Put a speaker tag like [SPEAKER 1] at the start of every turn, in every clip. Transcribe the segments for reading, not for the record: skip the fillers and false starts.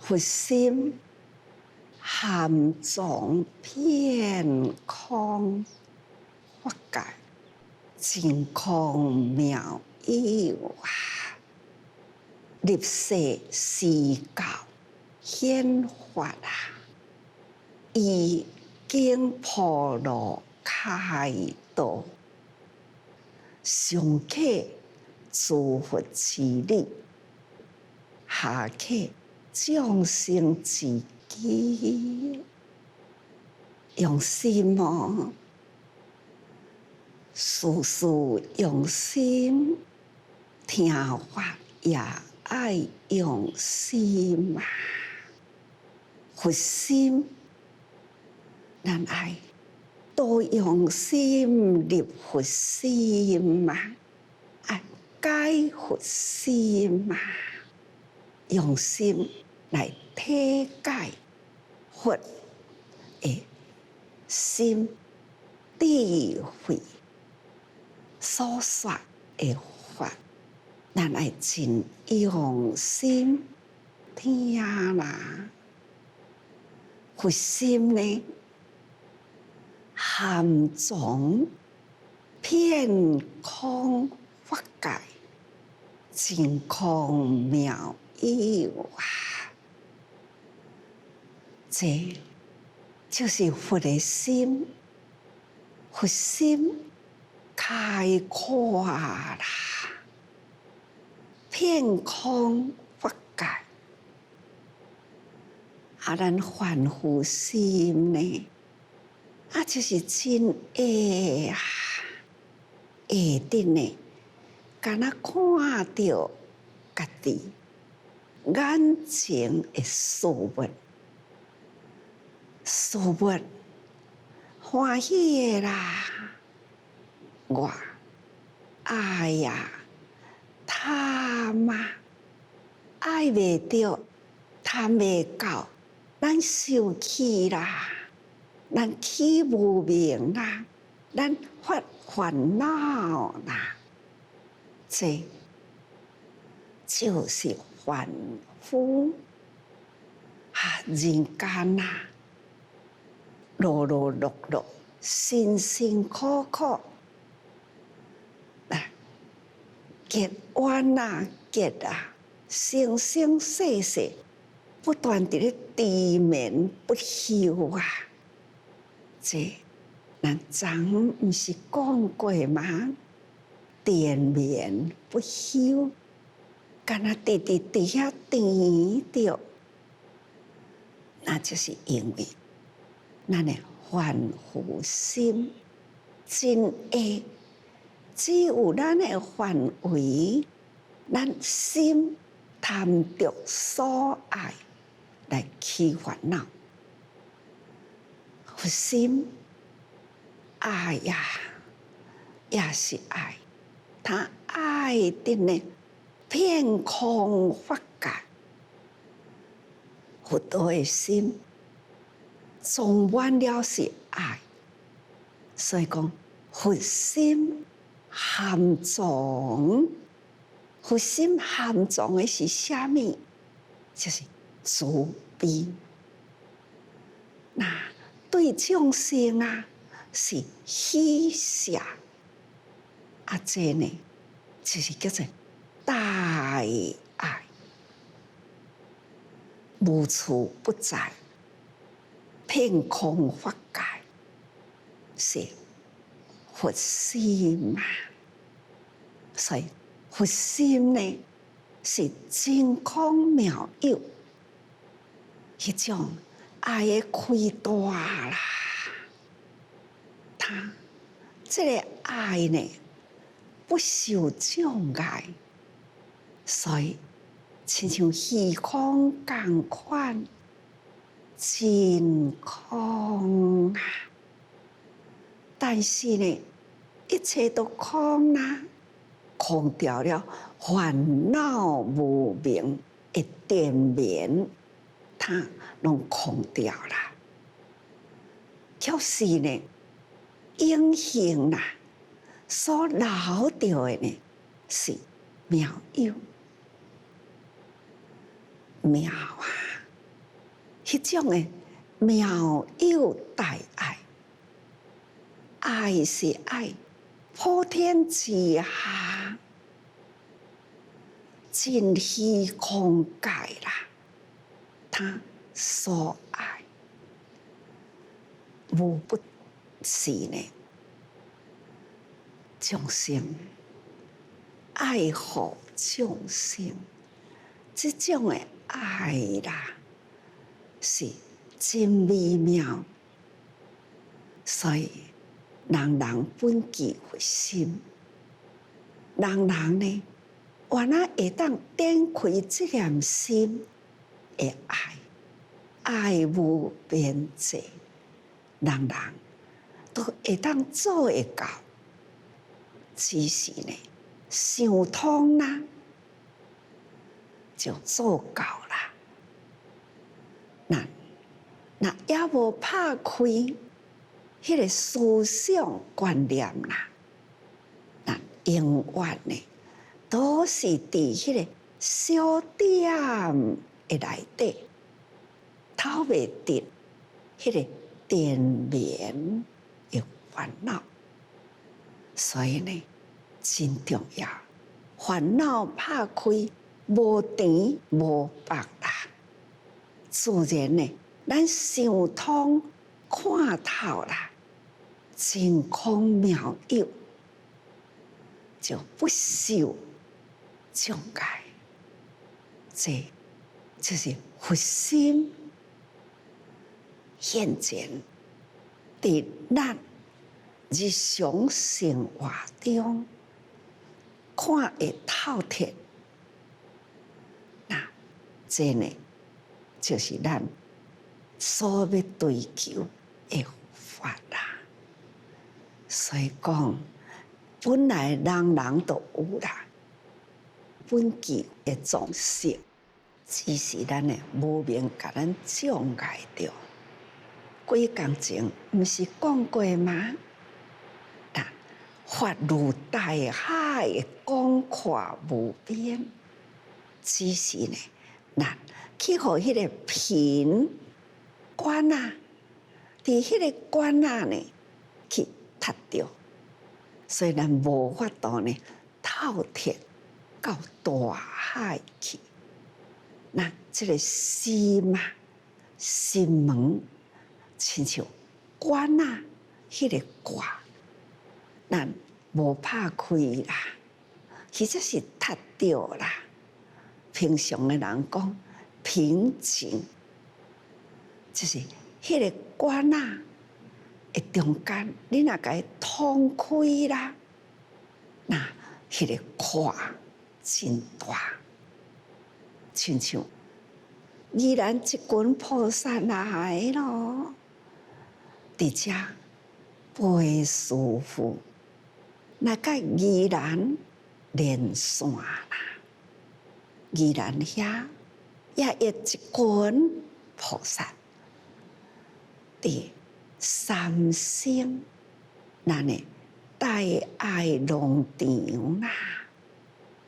[SPEAKER 1] 佛心含藏遍空法界，真空妙有啊！入世示教显法啊！已经破路开道，上客诸佛之力，下客众生之机。用心哦，事事用心，听法也爱用心啊！佛心，咱爱多用心入佛心啊！爱解佛心啊！用心来体解佛的心智慧所说的法，咱爱真用心听啦。佛心呢，含藏遍空法界，真空妙有啊！这就是佛的心，佛心开阔啦，遍空法界。咱凡夫心呢，就是真会啊，会的呢，敢若看到家己眼前的事物，事物欢喜的啦，我爱呀，贪啊，爱袂到，贪袂到。咱生气啦，咱气无明啦，咱发烦恼啦，这就是凡夫人间啊，劳劳碌碌，辛辛苦苦，结冤啊，结啊，生生世世。不断地咧低眠不休啊！这咱昨不是讲过吗？低眠不休，敢若直遐甜着，那就是因为咱的凡夫心真爱，只有咱的范围，咱心贪着所爱。来起烦恼，佛心爱呀，也是爱，他爱的呢，遍空法界，佛陀的心充满了是爱，所以讲佛心含藏，佛心含藏的是啥物？就是慈悲，那对众生啊是喜舍，这呢就是叫做大爱，无处不在，遍空法界是佛心啊，所以佛心呢是真空妙有。迄种爱的开大啦，他这个爱呢不受障碍，所以亲像虚空共款，真空啊！但是呢，一切都空啊，空掉了烦恼无明的缠绵。它拢空掉了，就是呢，永恒啦，所留掉的呢是妙有，妙啊！迄种诶妙有大爱，爱是爱，普天之下，尽虚空界啦，他所爱，无不是呢，众生爱护众生，这种诶爱啦，是真美妙。所以，人人本具佛心，人人呢，原来会当点开这念心的爱，爱无边际，人人都会当做会到，只是呢，想通啦，就做到啦。那也无拍开迄个思想观念啦，那永远呢，都是伫迄个小点的内底，透袂得迄个点眠的烦恼。所以呢，真重要，烦恼拍开，无甜无白啦，自然呢，咱想通看透啦，真空妙有，就不受障碍。这就是佛心现前伫咱日常生活中看会透彻。那这呢，就是咱所要追求的法啦。所以讲，本来人人都有啦，本具的总性，只是咱呢无明甲咱障碍着。几工前毋是讲过吗？法如大海，广阔无边。只是呢，咱去互迄个品观啊，伫迄个观啊呢去踢着，所以咱无法度呢透彻到大海去。那这个心啊，心门，亲像观啊，迄个挂。咱无拍开啦，其实是踢着啦。平常的人讲平静，就是迄个管啊的中间，你若甲伊通开啦，那迄个跨真大，亲像依然一群菩萨来咯，伫遮陪师父。那甲宜兰连线啦，宜兰遐也有一群菩萨，伫三星那呢大爱农场啦，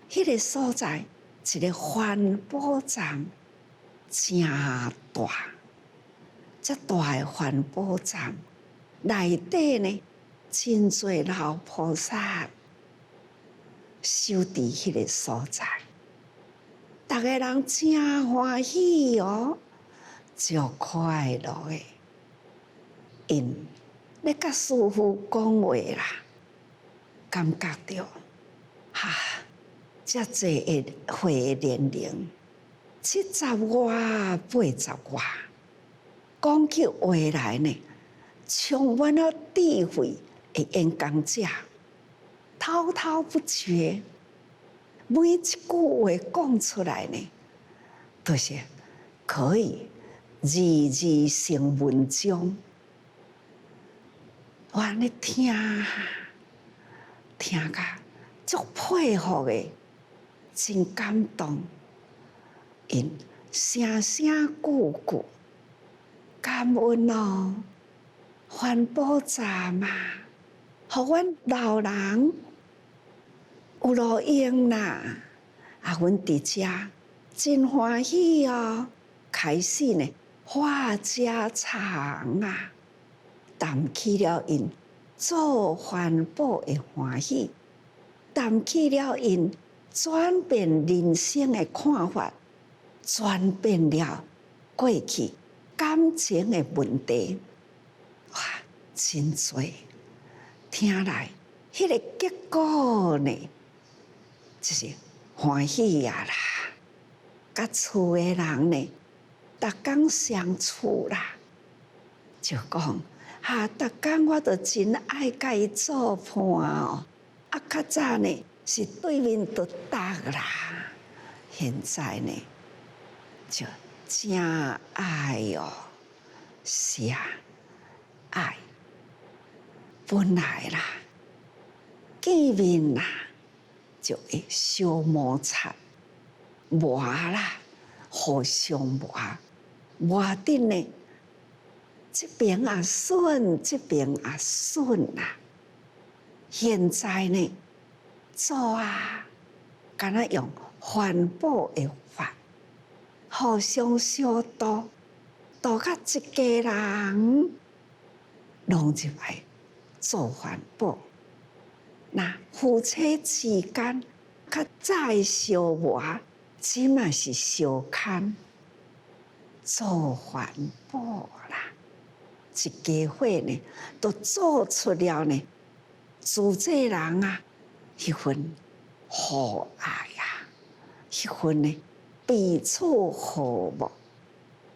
[SPEAKER 1] 迄个所在一个环保站真大，遮大的环保站内底呢。真多老菩萨守伫迄个所在，逐个人真欢喜哦，足快乐的。因咧甲师父讲话啦，感觉到遮济的会年龄70外、80外，讲起话来呢，充满了智慧。的演讲者滔滔不绝，每一句话讲出来呢，都是可以字字成文章。我咧听甲足佩服的，真感动。因声声句句感恩哦，环保站啊！互阮老人有路用啦，阮伫遮真欢喜哦。开始呢，话家常啊，谈起了因做环保的欢喜，谈起了因转变人生的看法，转变了过去感情的问题，哇，真多，听来迄个结果呢，就是欢喜呀啦，甲厝的人呢，逐工相处啦，就讲逐工我都真爱甲伊做伴哦，较早呢是对面就搭啦，现在呢就真爱哦，是啊，爱本来啦，见面啦就会小摩擦，磨啦，互相磨顶呢，这边也顺，这边也顺啦。现在呢，做啊，敢若用环保的法，互相消毒，度甲一家人拢入来做环保。那夫妻之间较早的相磨，即嘛是相牵做环保啦。一家伙呢，都做出了呢，自己人啊，迄份和爱啊，迄份呢彼此和睦，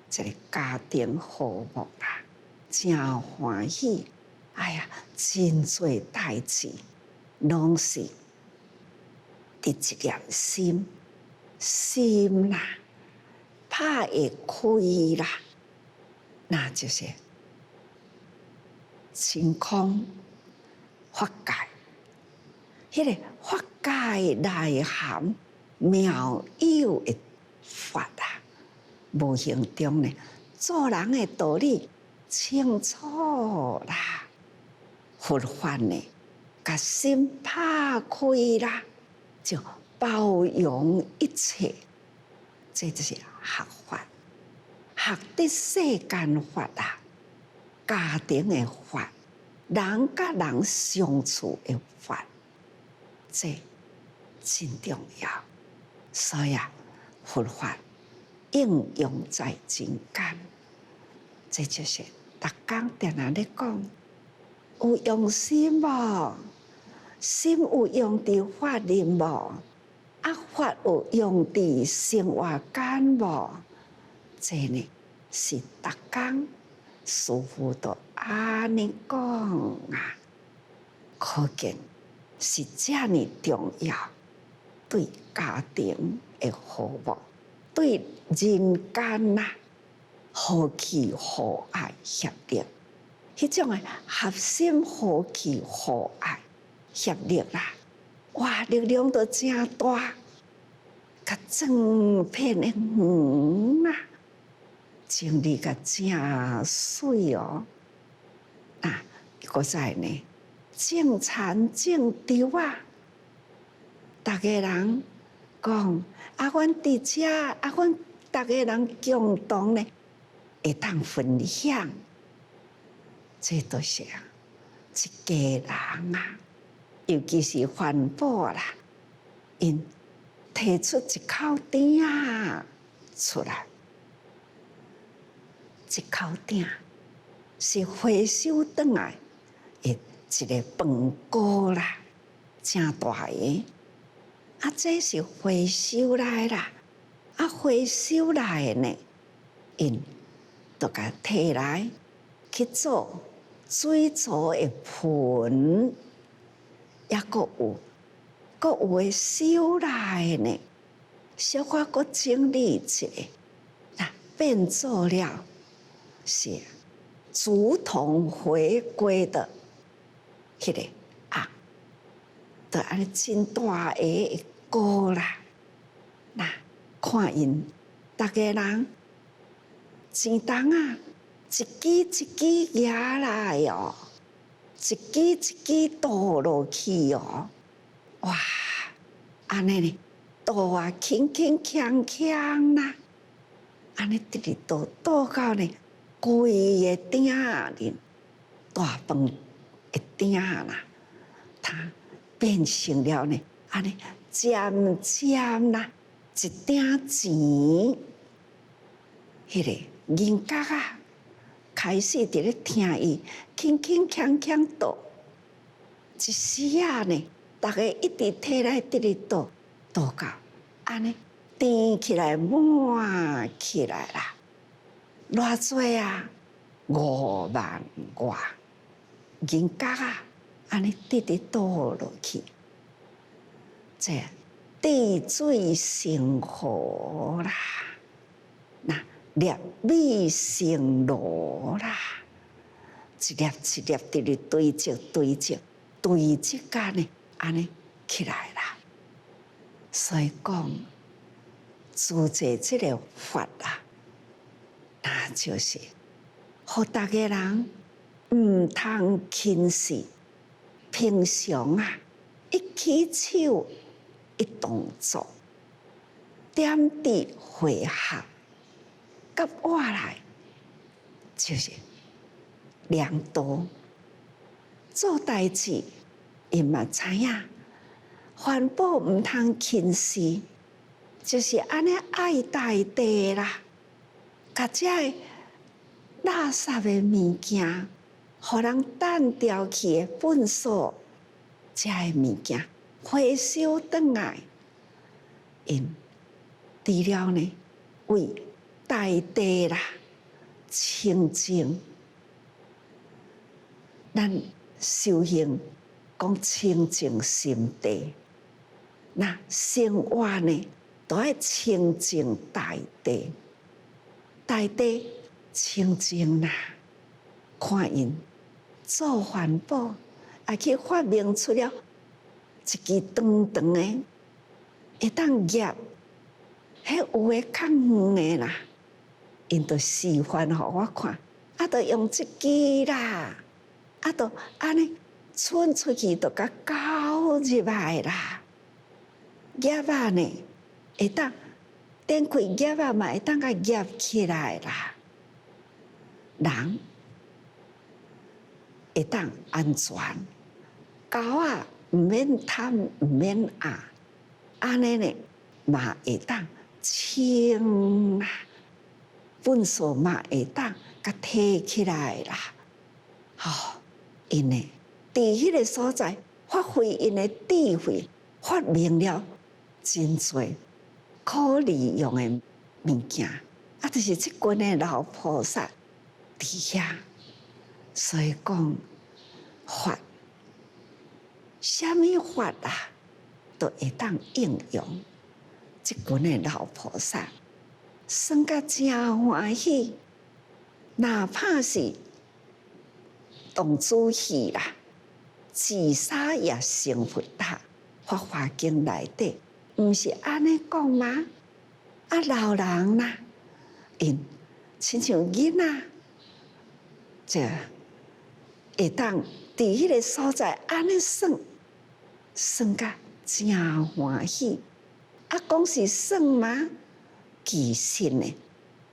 [SPEAKER 1] 这个家庭和睦啦，真欢喜。哎呀，真多代志，拢是伫一粒心，心啦，拍会开啦，那就是清空法界。迄个法界内涵妙有的法啊，无形中呢，做人的道理清楚啦。佛法呢，把心拍开啦，就包容一切。这就是学法，学的世间法啊，家庭的法，人甲人相处的法，这真重要。所以啊，佛法应用在人间，这就是逐工定定咧讲。有用心无？心有用伫法里无？法有用伫生活间无？这呢是逐工师父都安尼讲啊，可见是这么重要。对家庭的和睦，对人间呐和气和爱协力。迄种的合心和气和爱协力啦，哇，力量都真大，甲整片的园啊，整理甲真水哦。啊，搁再呢，种田种稻啊，逐个人讲啊，阮伫遮啊，阮逐个人共同呢会当分享。这都是一家人啊，尤其是环保啦，因提出一口鼎啊出来，一口鼎是回收转来的一个饭锅啦，真大个。啊，这是回收来啦，啊，回收来的呢，因都甲摕来去做。水槽的盆，也阁有诶收来呢，小可阁整理一下，那变做了是竹筒回归的迄个啊，就安尼真大个的锅啦。那看因逐个人钱筒啊。一支一支举来哦，一支一支倒落去哦，哇！安尼呢，倒啊轻轻锵锵啦，安尼直直倒到呢规个鼎里大饭的鼎啦，它变成了呢安尼渐渐啦一鼎钱，迄个银角啊开始伫咧听伊轻轻锵锵倒，一时啊呢，大家一直摕来直直倒到安尼填起来满起来啦，偌济啊5万外银角啊，安尼直直倒落去，这地水成河啦，那粒米成箩啦，一粒一粒直直堆积干呢，安尼起来啦。所以讲，自在这个法啊，那就是互大家人唔通轻视，平常啊，一起手一动作，点滴会合，甲我来就是良道。做代志，伊嘛知影，环保唔通轻视，就是安尼爱大地啦，甲这垃圾的物件，互人弹掉去的粪扫，这个物件回收转来，因除了呢为大地啦清净，咱修行讲清净心地，那生活呢都要清净大地，大地清净啦，看因做环保，也去发明出了一支长长的，会当夹，迄有诶较远诶啦，因就示范互我看，就用这支啦，就安尼伸出去，就甲交入来啦，夹啊呢会当点开夹啊嘛，会当甲夹起来啦，人会当安全，狗啊毋免贪毋免压，安尼呢嘛会当清啦，粪扫嘛会当甲提起来啦，因呢伫迄个所在发挥因的智慧，发明了真多可利用的物件，就是即群的老菩萨伫遐。所以讲法，什么法啊，都会当应用。即群的老菩萨算甲真欢喜，哪怕是童子戏啦，自杀也成佛塔，《法华经》内底，毋是安尼讲吗？老人啦，因亲像囡仔，这会当伫迄个所在安尼算甲真欢喜。讲是算吗？其实呢，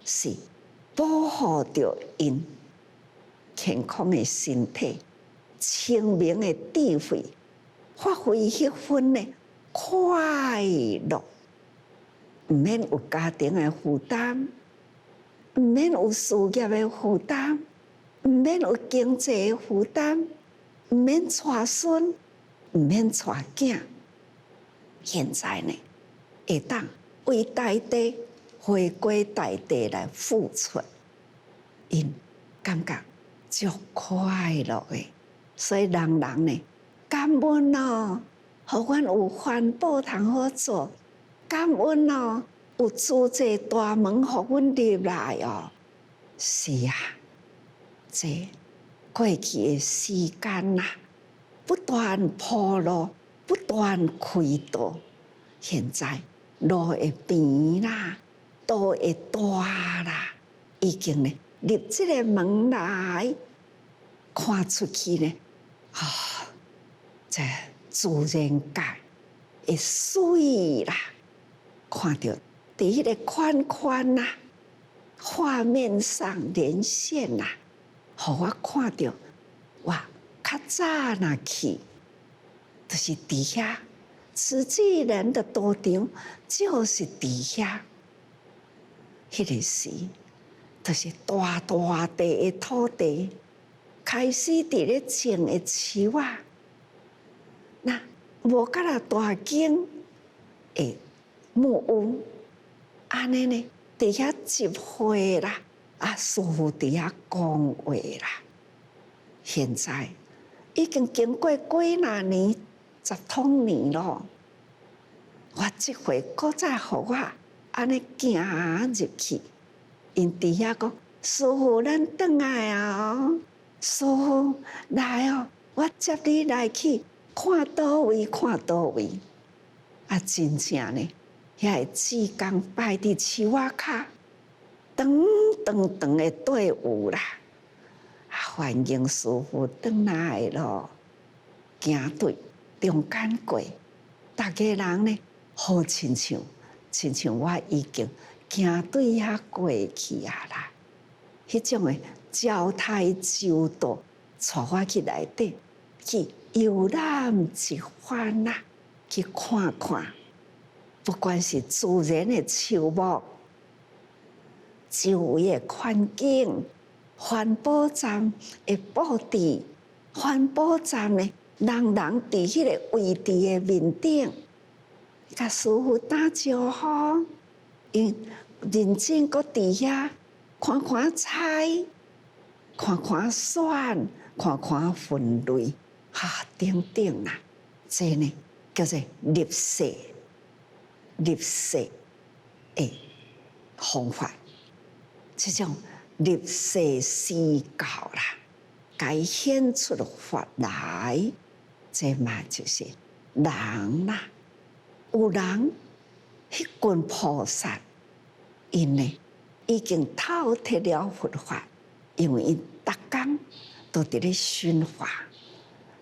[SPEAKER 1] 是保护着因健康的身体、清明的智慧，发挥迄份呢快乐，毋免有家庭的负担，毋免有事业的负担，毋免有经济的负担，毋免带孙，毋免带囝。现在呢，会当为大地、回归大地来付出，因感觉足快乐的。所以人呢，感恩哦，互阮有环保通好做，感恩哦，有自在大门互阮入来哦。是啊，这过去的时间啊，不断铺路，不断开道，现在路会平啦，道会大啦，已经呢入这个门来，看出去呢，这自然界会水啦，看到伫迄个宽宽啦，画面上连线啦，互我看到，哇，较早若去，就是伫遐，慈济人的道场就是伫遐。迄个时，就是大大地的土地，开始伫咧种的树啊，那无甲若大间的木屋，安尼呢，伫遐集会啦，师父伫遐讲话啦。现在已经经过几若年，10多年咯。我即回搁再互我安尼行入去，因伫遐讲：师父，咱转来啊！师父来哦，我接你来去看倒位，看倒位。真正呢，遐个志工摆伫树仔骹，长长长的队伍啦，欢迎师父转来咯。行队中间过，大家人呢，好亲像我已经行对遐过去啊啦。迄种的招待周到，带我去内底去游览一番啦，去看看。不管是自然的树木、周围的环境、环保站的布置、环保站呢，人伫迄个位置的面顶，甲师父打招呼，因认真搁伫遐看看菜，看看选，看看分类，等等啦，这呢叫做入世的方法。这种入世思考啦，该显出法来，这嘛就是人啦。有人迄群菩萨，因呢已经透彻了佛法，因为因逐工都伫咧熏化，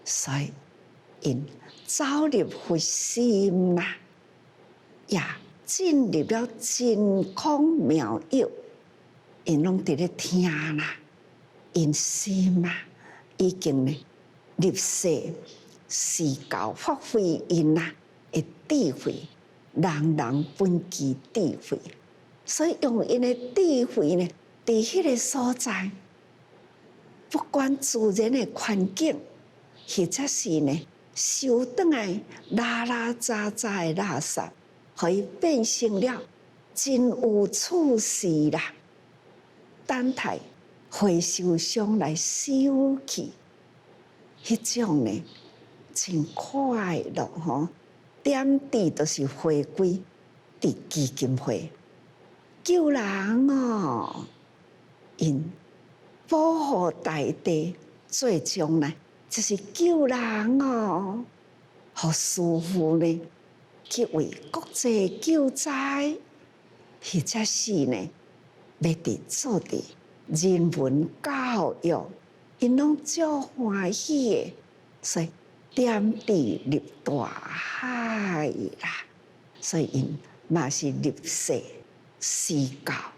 [SPEAKER 1] 所以因走入佛心啦，也进入了真空妙有，因拢伫咧听啦，因心啊已经呢入世思考，发挥因的智慧，人人本具智慧，所以用因的智慧呢，伫迄个所在，不管自然的环境，或者是呢收转来拉拉杂杂的垃圾，互伊变成了真有趣事啦。等待回收箱来收去，迄种呢真快乐吼！点滴都是回归伫基金会救人哦，因保护大地，最终呢就是救人哦。互师父呢去为国际救灾，或者是呢要伫做伫人文教育，因拢足欢喜的，所以点滴入大海啦。所以因嘛是入世思考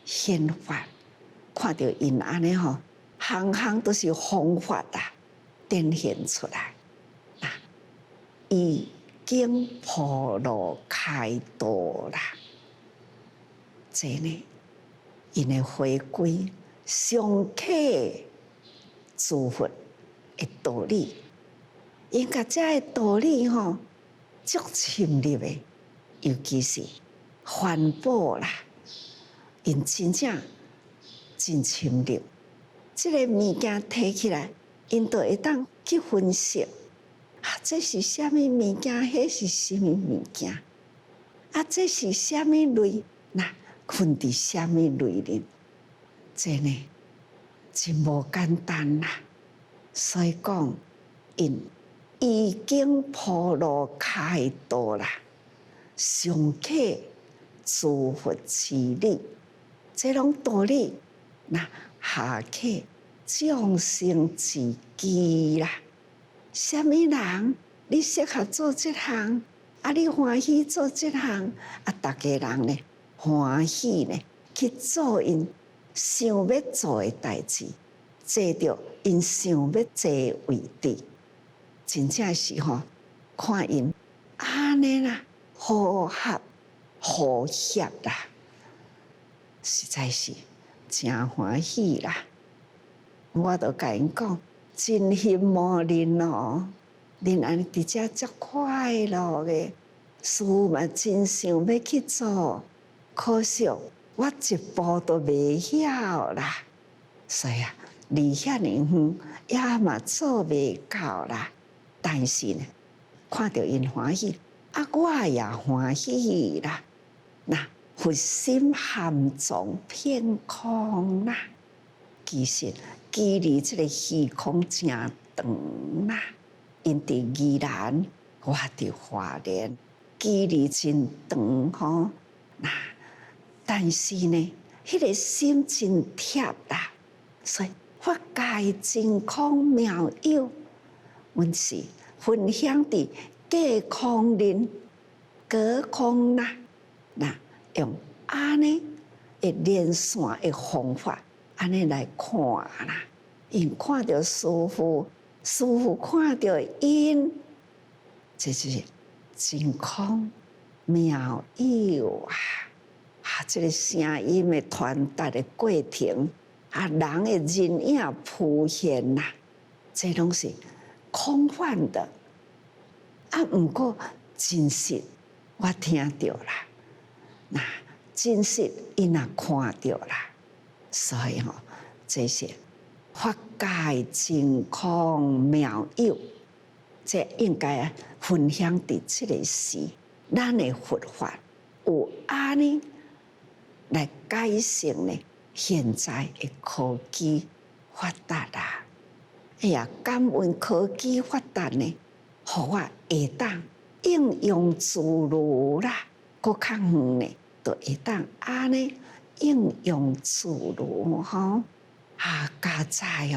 [SPEAKER 1] 显法，看到因安尼吼，行行都是方法啦，展现出来。已经铺路开道啦，这呢，因的回归上客诸佛的道理，因甲这道理吼，足深入的，尤其是环保啦，因真正真深入。这个物件摕起来，因就会当去分析。这是什么物件？迄是什么物件？这是什么类？那困伫什么类呢？这呢，真无简单啦。所以讲，因已经铺路开道啦，上客诸佛之理，这种道理，那下客众生之机啦。什么人你适合做这行？你欢喜做这行？大家人呢欢喜呢去做因想要做的代志，坐着因想要坐的位置，真正是看因安尼啦，和合和谐啦，实在是真欢喜啦！我都甲因讲，真羡慕恁哦，恁安尼伫遮遮快乐的，事嘛真想要去做，可惜我一步都未晓啦。所以离遐尼远，也嘛做未到啦。但是呢，看到因欢喜，我也欢喜啦。那佛心含藏片空啦，其实距离这个虚空真长啦。因伫宜兰，我伫花莲，距离真长那但是呢，迄个心真贴啦，所以法界真空妙有，阮是分享伫隔空人、隔空啦，那用安尼的连线的方法，安尼来看啦。因看到师父，师父看到因，这就是真空妙有啊！这个声音的传达的过程，人的人影浮现啦，这拢是空幻的。不过真实我听到啦，那真实因也看到啦，所以这些法界真空妙有，这应该分享伫这个时，咱的佛法有安尼来改善呢现在的科技发达啦。哎呀，感恩科技发达呢，互我会当应用自如啦，搁较远呢，就会当安尼应用自如加在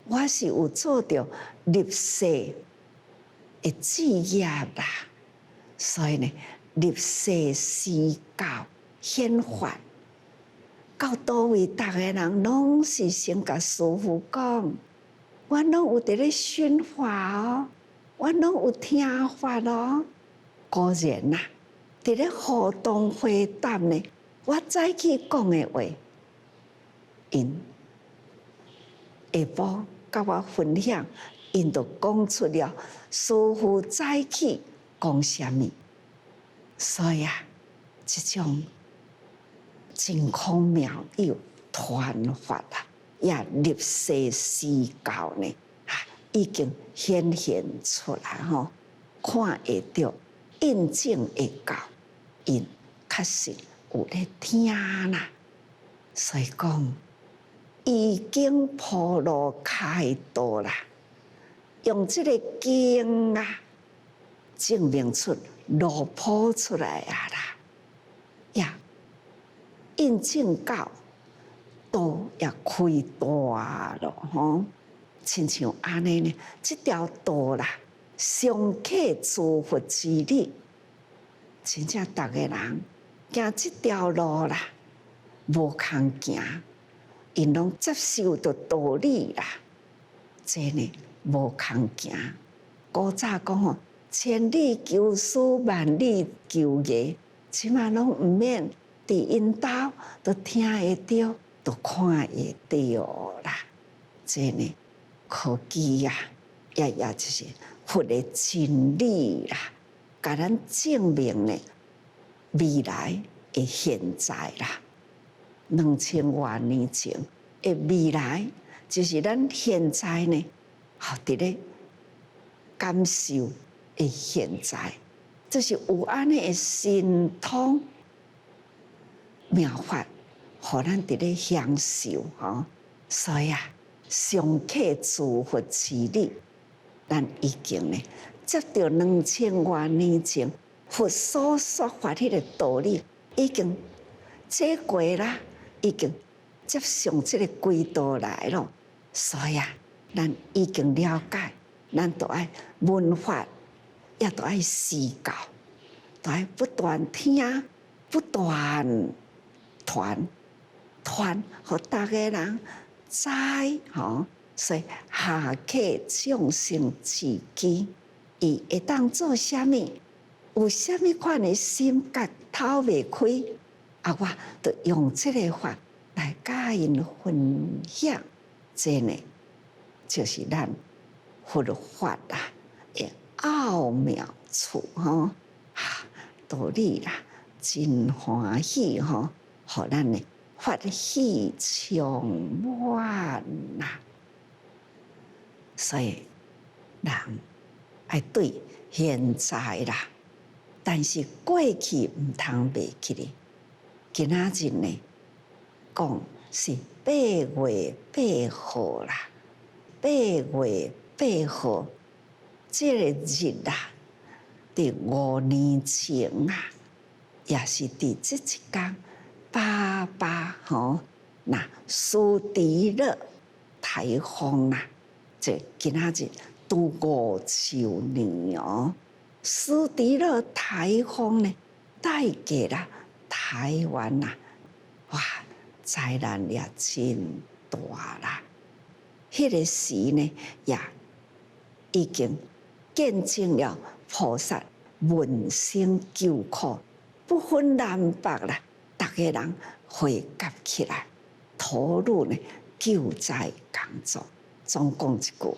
[SPEAKER 1] 我是有做着入世的职业啦，所以呢，入世施教显法，到倒位，逐个人拢是先甲师父讲，我拢有伫咧训法我拢有听法果然啦，伫咧互动回答呢，我早起讲的话，因下晡甲我分享，因就讲出了师父早起讲啥物，所以这种真空妙有传法也入世施教呢，已经显现出来看会到印证会到，因确实有咧听啦，所以讲已经铺路开道啦，用这个经证明出路铺出来啦，印证到道也开大咯亲像安尼呢，这条道啦，上客诸佛之理，真正逐个人行这条路啦，无空行，因拢接受到道理啦，这呢无空行。古早讲千里求师，万里求艺，即马拢毋免伫因兜都听会到，都看会到啦。这呢科技也就是佛的真理啦，甲咱证明呢未来的现在啦，2000多年前的未来，就是咱现在呢，伫咧感受的现在，就是有安尼的神通妙法，互咱伫咧享受所以上客诸佛之理，咱已经呢接到2000多年前佛所说法迄个道理，已经接过啦，已经接上这个轨道来了。所以咱已经了解，咱就爱闻法，也就爱施教，就爱不断听，不断传，传，互大家人知吼。所以下客众生自己，伊会当做啥物？有啥物款的心觉透未开，啊，我就用这个法来甲因分享。这呢，就是咱佛法啦的奥妙处吼，道理啦，真欢喜吼，互咱呢法喜充满啦。所以人爱对现在啦，但是过去毋通袂记哩。今仔日呢，讲是8月8号啦，8月8号，这个日啦，伫5年前啊，也是伫这一天，88吼，那苏迪勒台风啦，这今仔日拄50年哦。苏迪勒台风呢，带给了台湾呐，哇，灾难也真大啦。迄个时呢，也已经见证了菩萨闻声救苦，不分南北啦，大家人汇集起来，投入呢救灾工作。总讲一句，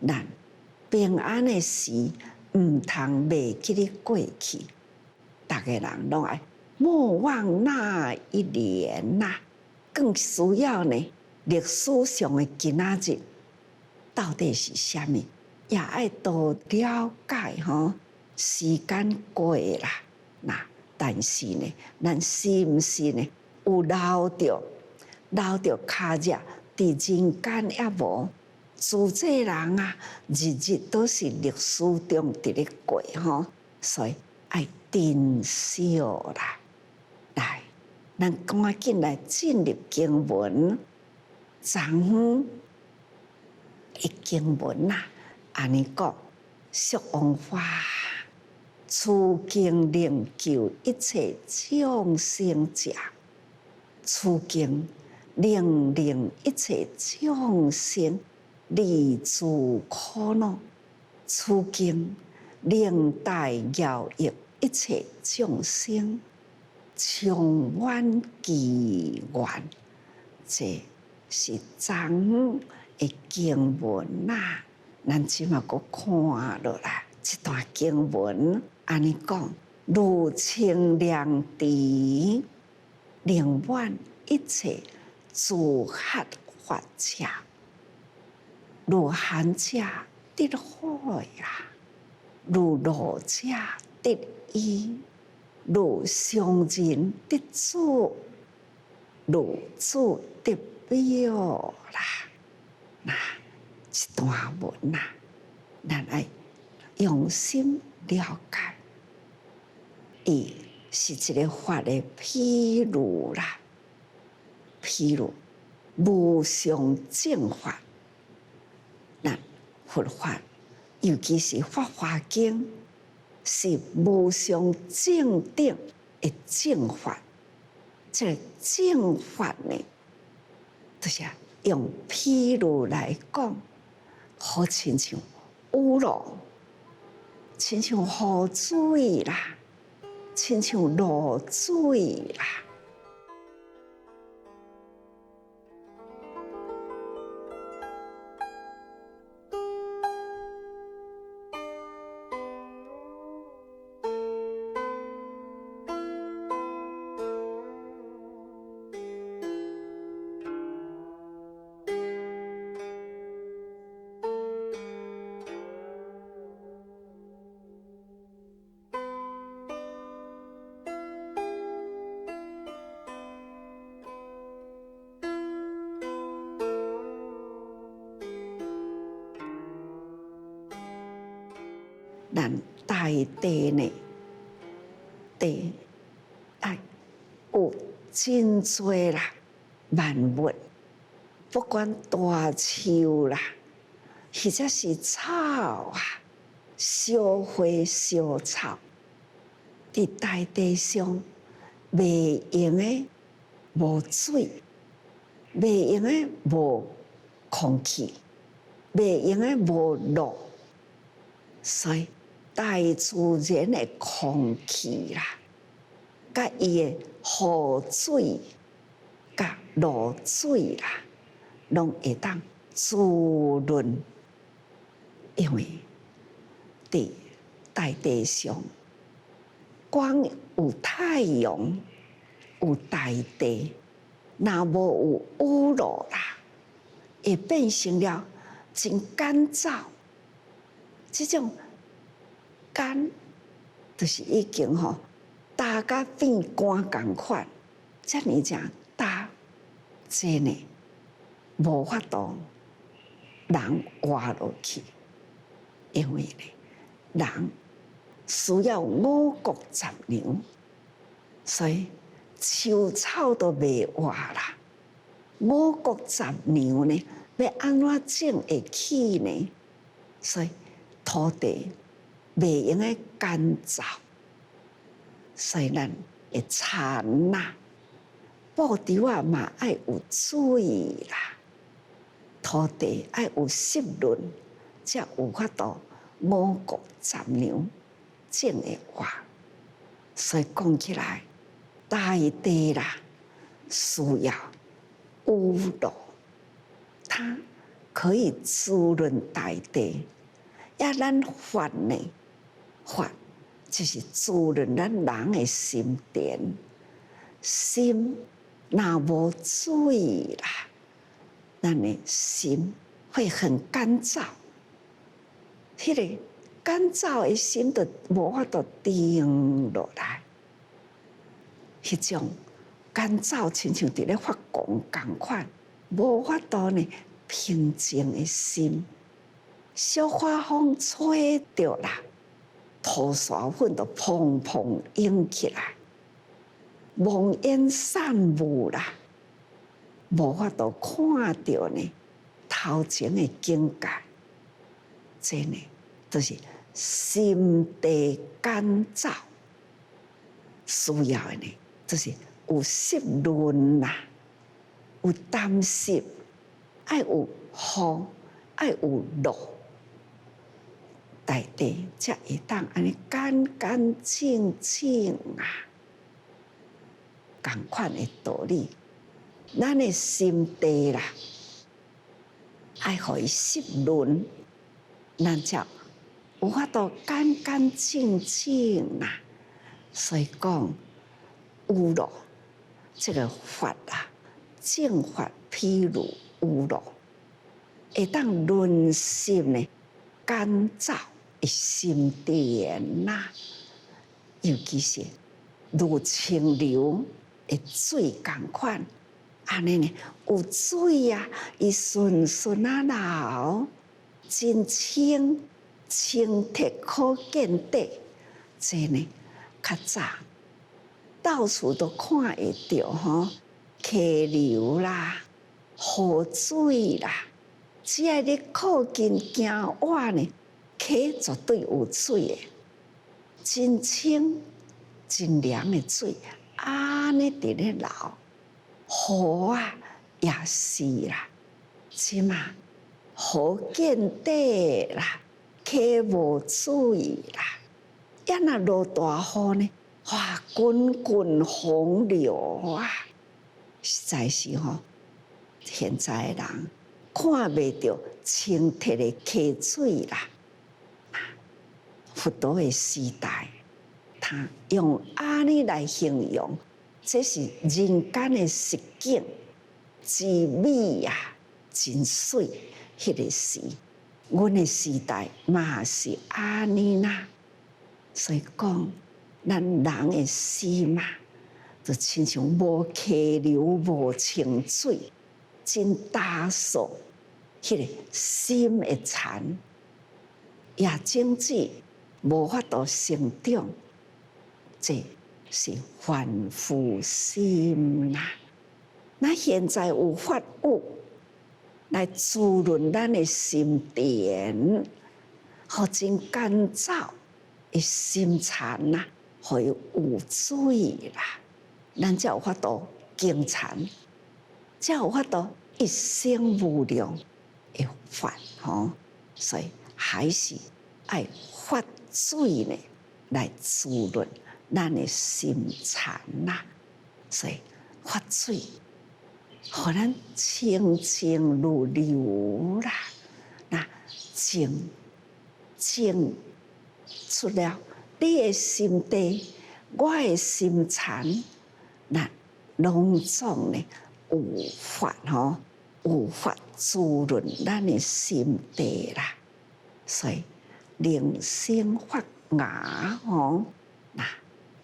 [SPEAKER 1] 咱平安的时，毋通袂记哩过去，大家人拢爱莫忘那一年呐，更需要呢历史上的今仔日到底是啥物，也爱多了解吼。时间过啦，那但是呢，咱是毋是呢有留着脚跡伫人間也無？自这人啊，日日都是历史中伫咧过吼，所以爱珍惜啦。来，咱赶紧来进入经文。昨昏的经文呐，安尼讲，俗王法，此经能救一切众生者，此经能令一切众生离诸苦恼，此经能带摇益一切众生，充满祈愿。这是昨昏的经文呐，咱即马阁看落来，这段经文安尼讲：如清凉池，令满一切自喝法者，如寒者得海啊，如露者得衣，如上人得主，如主得表啦。那一段文呐，咱爱用心了解，伊是一个法的譬如啦，譬如无上正法。咱佛法，尤其是《法华经》，是无上正等的正法。这个正法呢，就是用譬如来讲，好亲像雨露，亲像雨水啦，亲像露水啦。咱大地呢，地爱有真多啦万物，不管大树啦，或者是草啊，小花小草，伫大地上未用的无水，袂用诶无空气，袂用诶无路，所以大自然诶空气啦，甲伊诶雨水、甲露水啦，拢会当滋润，因为伫大地上，光有太阳，有大地，若无有雨露啦，会变成了真干燥。这种干，就是已经焦甲变干共款，遮尔正焦，真诶无法度人活落去，因为人需要五谷杂粮，所以树草都袂活啦。五谷杂粮呢，要安怎种会起呢？所以土地袂用诶干燥，所以咱会田啦，布稻啊嘛爱有水啦，土地爱有湿润，才有法度五谷杂粮种会活。所以讲起来，大地啦需要雨露，它可以滋润大地。咱发呢，发就是滋润咱人的心田。心若无水啦，咱的心会很干燥。迄个干燥的心就无法度定落来。迄种干燥亲像伫咧发光共款，无法度呢平静的心。小花风吹着啦，土沙粉就砰砰涌起来，蒙烟散雾啦，无法度看到呢头前的境界。这呢，就是心地干燥，需要的呢，就是有湿润啦，有淡湿，爱有雨，爱有露。大地才会当安尼干干净净啊，同款的道理。咱的心地啦，爱互伊湿润，咱才有法度干干净净啊。所以讲，雨露这个法啊，正法譬如雨露，会当润湿呢干燥心田呐，尤其是如清流的水共款，安尼呢有水啊，伊顺顺啊流，真清清澈可见底。这呢，较早到处都看会到溪流啦、河水啦，只要你靠近行晏呢。溪绝对有水的，真清、真凉的水，安尼伫咧流。河啊也是啦，即嘛河见底啦，溪无水啦。要若落大雨呢，哇，滚滚洪流啊！实在是现在的人看袂到清澈的溪水啦。佛陀的时代，他用安尼来形容，这是人间的实景，真美啊，真水。迄个时，阮的时代嘛是安尼啦。所以讲，咱人的心嘛，就亲像无溪流、无清水，真打扫。迄个心的残，也种子。无法度成长，这是凡夫心啦。那现在有法物来滋润咱的心田，互真干燥的心田啦，互伊有水啦，咱才有法度经禅。才有法度一生无量的法吼。所以还是爱发水呢，来滋润咱的心禅呐。所以发水，互咱清清如流啦。那净出了你的心地，我的心禅，那拢总呢有法吼，有法滋润咱的心地啦。所以灵性发芽吼，那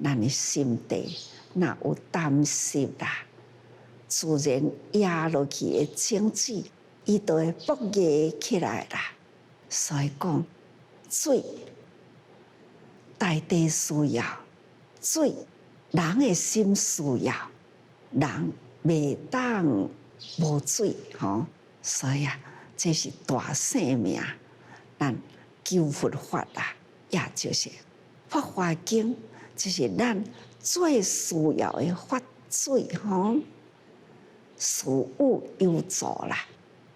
[SPEAKER 1] 咱的心地若有担心啦，自然压落去的种子，伊就会勃芽起来啦。所以讲，水大地需要，水人的心需要，人袂当无水吼。所以啊，这是大生命。咱求佛法啦，也就是《法华经》，就是咱最需要的法水吼。事物有助啦，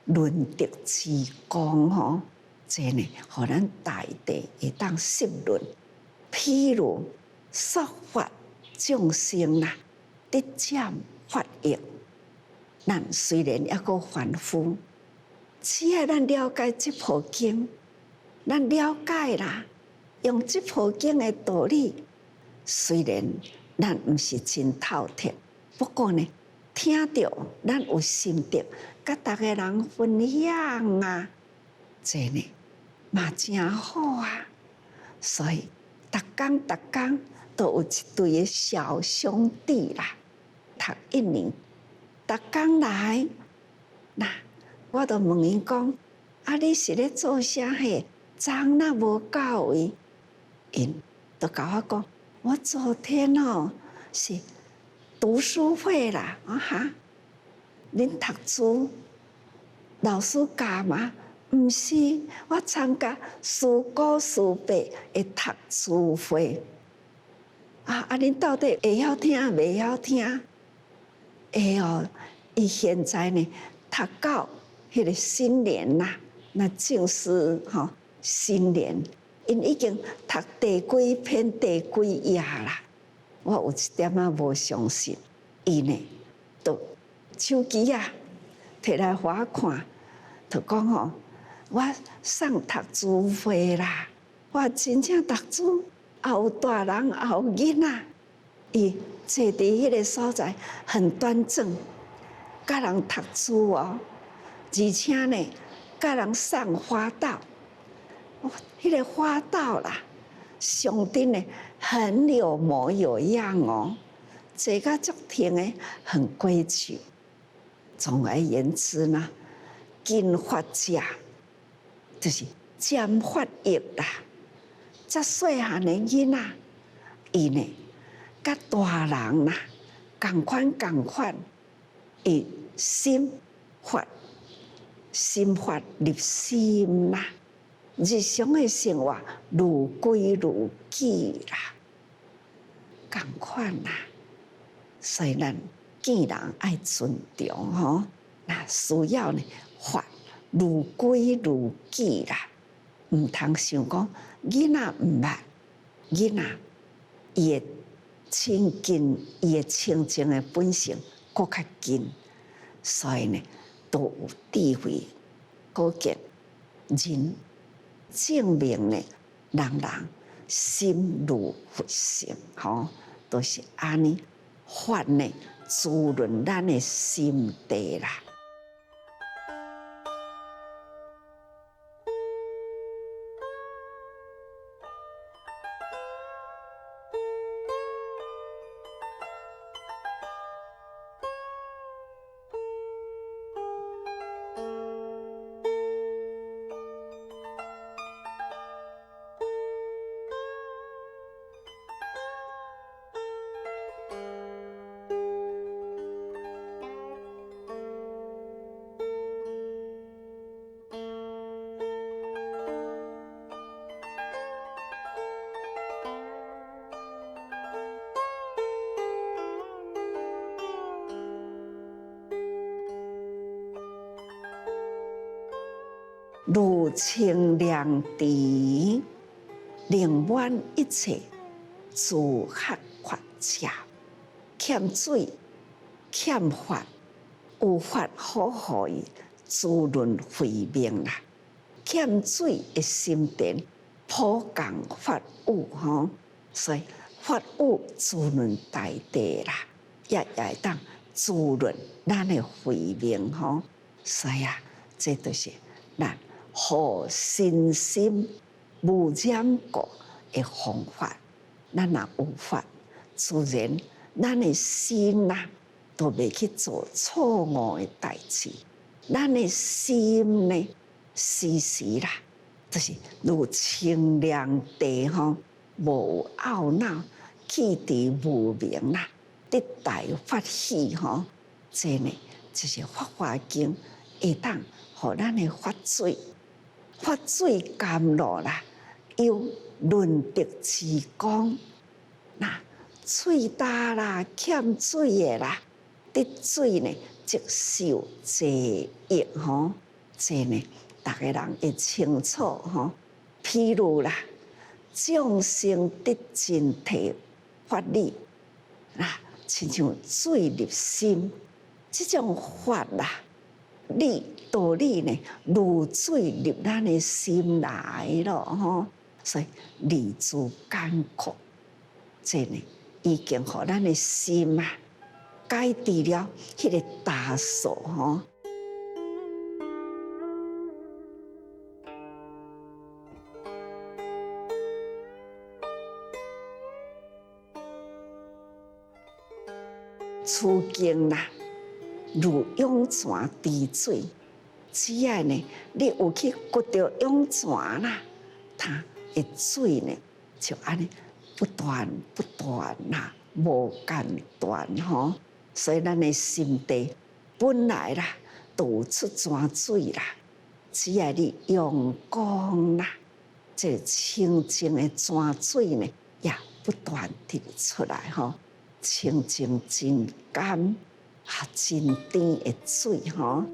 [SPEAKER 1] 润德之光吼，这呢，互咱大地会当湿润。譬如说法众生啦，得占法益。咱虽然还阁凡夫，只要咱了解这部经，咱了解啦，用这部经的道理，虽然咱毋是真透彻，不过呢，听到咱有心得，甲逐个人分享啊，这呢嘛真好啊。所以逐工都有一对的小兄弟啦，读1年，逐工来，那我就问伊讲：啊，你是咧做啥嘿？昨那无到位，因就甲我讲：我昨天是读书会啦，哈，恁读书老师教吗？毋是，我参加四姑四伯的读书会。恁到底会晓听袂晓听？会哦，伊现在呢读到迄个新年啦，那正是新年，因已经读第几篇第几页啦。我有一点无相信，伊呢，就手机摕来互我看，就讲我上读书会啦，我真正读书，也有大人也有囡仔，伊坐伫迄个所在很端正，甲人读书而且呢，甲人送花道，迄个花道啦，上顶呢很有模有样坐甲足挺的，很规矩。总而言之呢，金发者就是占法益啦。遮细汉的囡仔，伊呢，甲大人啦，共款，伊心法入心啦，日常的生活如规如矩啦，共款啦。所以咱见人爱尊重那需要呢法如规如矩啦，毋通想讲囡仔毋捌，囡仔伊的亲近，伊的清净的本性搁较近，所以呢，都有智慧可见，人证明呢，人心如佛性都是安尼，法呢滋润咱的心地啦。如清凉池，宁愿一切自学法者。欠水欠法，有法好互伊滋润慧命啦。欠水的心田，普降法雨吼，所以法雨滋润大地啦，也会当滋润咱的慧命吼。所以啊，这就是咱护身心无染过的方法。咱若有法，自然咱的心啊，都袂去做错误的代志。咱的心呢，时时啦，就是如清凉地吼，无懊恼，气质无明啦，得大法喜吼。这呢，就是《法华经》会当互咱的法水甘露啦，有润德之功。那喙焦啦，欠水的啦，得水呢，即受济益吼。这呢，大家人会清楚吼。譬如啦，众生得真谛法理啦，亲像水入心，这种法啦、道理呢，如水入咱的心来咯吼。所以理之艰苦，这呢已经互咱的心啊改治了迄个大数吼。此经啦，如涌泉滴水，只要呢，你有去掘到涌泉啦，它的水呢，就安尼不断啦，无间断吼。所以咱的心地本来啦，都有出泉水啦，只要你用功啦，这清净的泉水呢，也不断滴出来吼。清净真甘，真甜的水吼。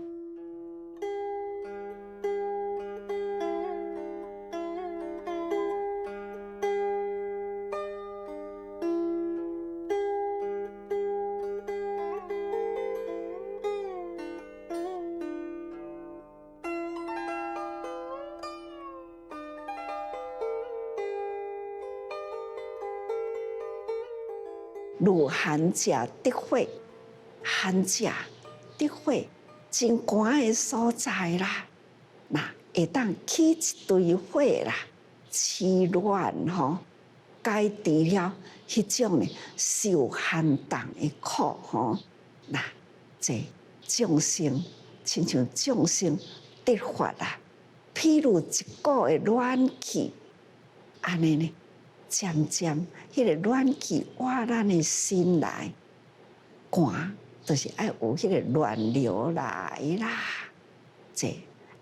[SPEAKER 1] 如寒者得火，寒者得火，真寒的所在啦，那会当起一堆火啦，取暖吼，解除了迄种呢受寒冻的苦吼。那这众生，亲像众生得法啦，譬如一股的暖气，安尼呢。渐渐，迄个暖气活咱的心来，寒就是爱有迄个暖流来啦。这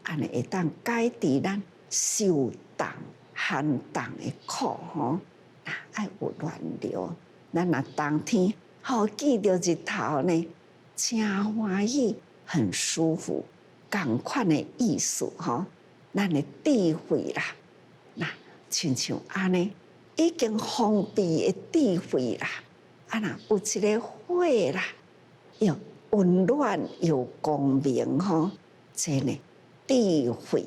[SPEAKER 1] 安尼会当解除咱受冻寒冻的苦吼。爱有暖流，咱若冬天好见到日头呢，真欢喜，很舒服，同款的意思吼。咱的智慧啦，那亲像安尼。已经封闭的智慧啦，啊那有一个火啦，又温暖又光明吼，这呢智慧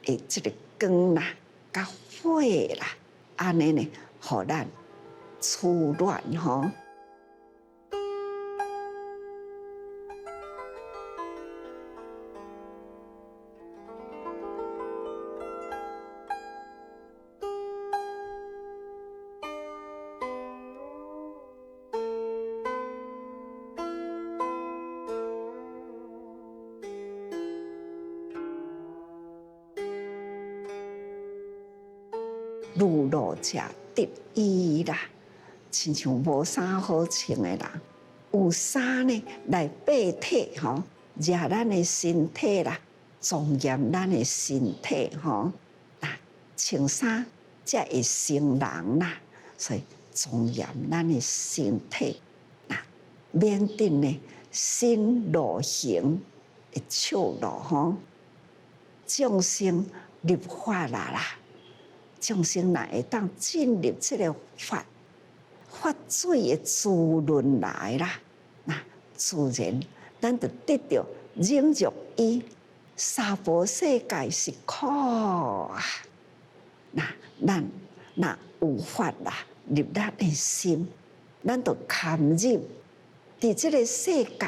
[SPEAKER 1] 的这个光啦，甲火啦，安尼呢，互咱取暖吼。如露者得衣啦，亲像无衫好穿的人，有衫呢来蔽体吼，热咱的身体啦，庄严咱的身体吼。穿衫才会成人啦，所以庄严咱的身体。免得呢身露形会笑露吼。众生入法啦，众生哪会当进入这个法水的滋润来啦，那自然咱就得到忍辱伊娑婆世界是苦啊，那咱若有法啦入咱的心，咱就堪忍伫这个世界，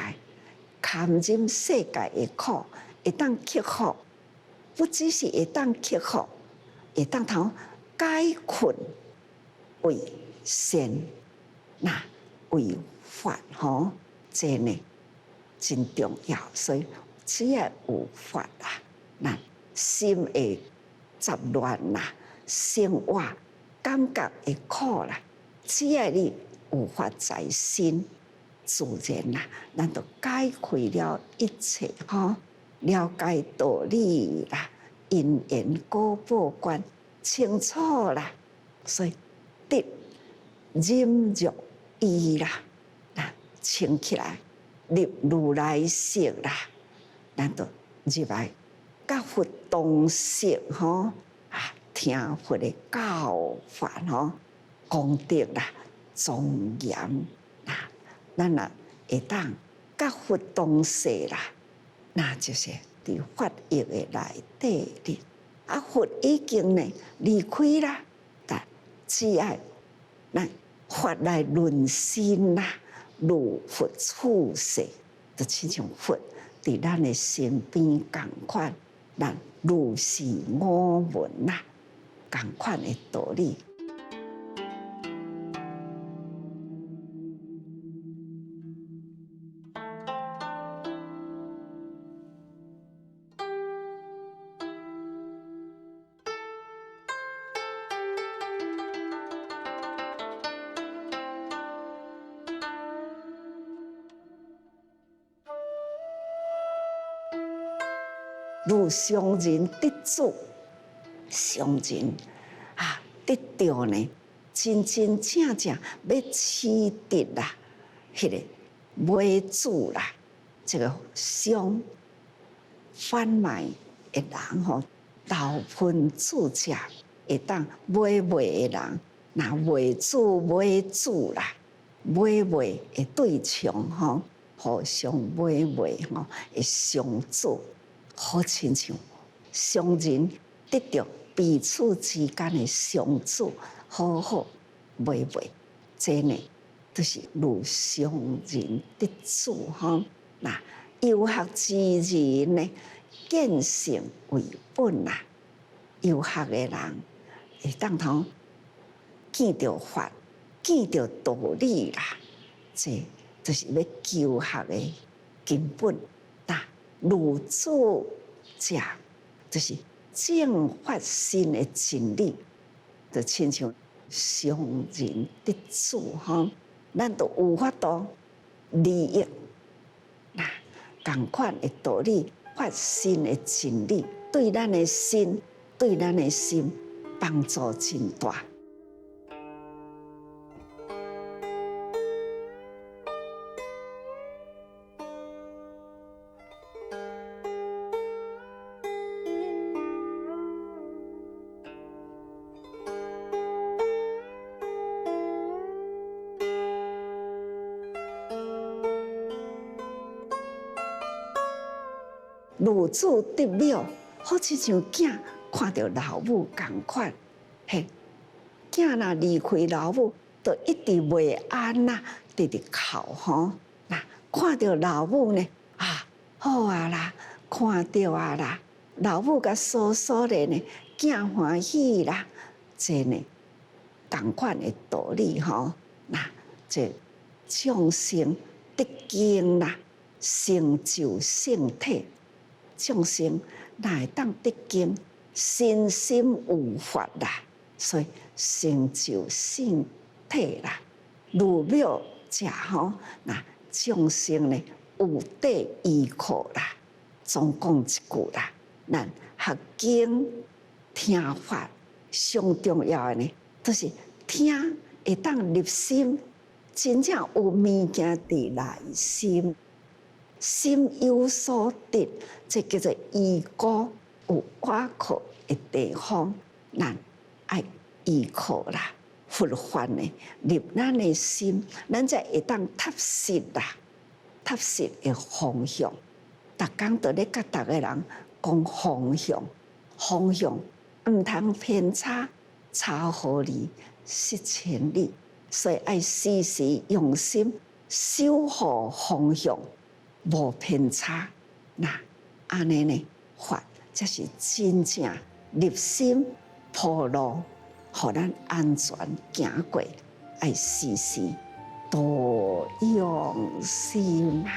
[SPEAKER 1] 堪忍世界的苦，会当克服，不只是会当克服，会当通解困为善，那为法吼，这呢真重要。所以只要有法啦，那心会杂乱啦，生活感觉会苦啦。只要你有法在身，自然啦，咱就解开了一切吼，了解道理啦，因缘果报观清楚啦，所以得忍辱伊啦，那清起来入如来色啦，咱就入来甲佛同色吼啊，听佛的教法吼，功德啦，庄严啦，咱若会当甲佛同色啦，那就是伫法义的内底哩。啊，佛已经呢离开啦，但只要咱法来润心啦，如佛处世，就亲像佛伫咱的身边共款，咱如是我闻啦，共款的道理。如上人得主，上人啊得到呢，真真正正要取得啦，迄个买主啦，这个商贩卖的人吼，投喷注者会当买卖的人，那卖主啦，买卖的对象吼，互相买卖吼，会相助。好亲像上人得到彼此之间的相助，好好买卖，这呢都是如上人得主吼。那游学之人呢，见性为本啦。游学的人会当通见到法，见到道理啦，这就是要求学的根本。如主者，就是正法身的真理，就亲像上人得主吼，咱都有法度利益，那共款的道理，法身的真理，对咱的心，对咱的心帮助真大。如主得妙，好亲像囝看到老母共款，嘿，囝若离开老母，就一直袂安啦，直直哭吼。那看到老母呢，啊，好啊啦，看到啊啦，老母甲疏疏的呢，囝欢喜啦，这呢，共款的道理吼。那这众生得经啦，成就圣体。众生哪会当得经，身心有法啦，所以成就圣体啦。如妙者吼，那众生呢有地依靠啦。总讲一句啦，咱学经听法上重要的呢，都是听会当入心，真正有物件伫内心。心有所得，这叫做依果。有瓦靠的地方，咱爱依靠啦，佛法呢入咱的心，咱才会当踏实啦，踏实的方向。逐工都咧甲逐个人讲方向，方向毋通偏差，差互你失千里。所以爱时时用心守护方向，无偏差。那安尼呢，法才是真正入心铺路，互咱安全行过。爱时时多用心啊！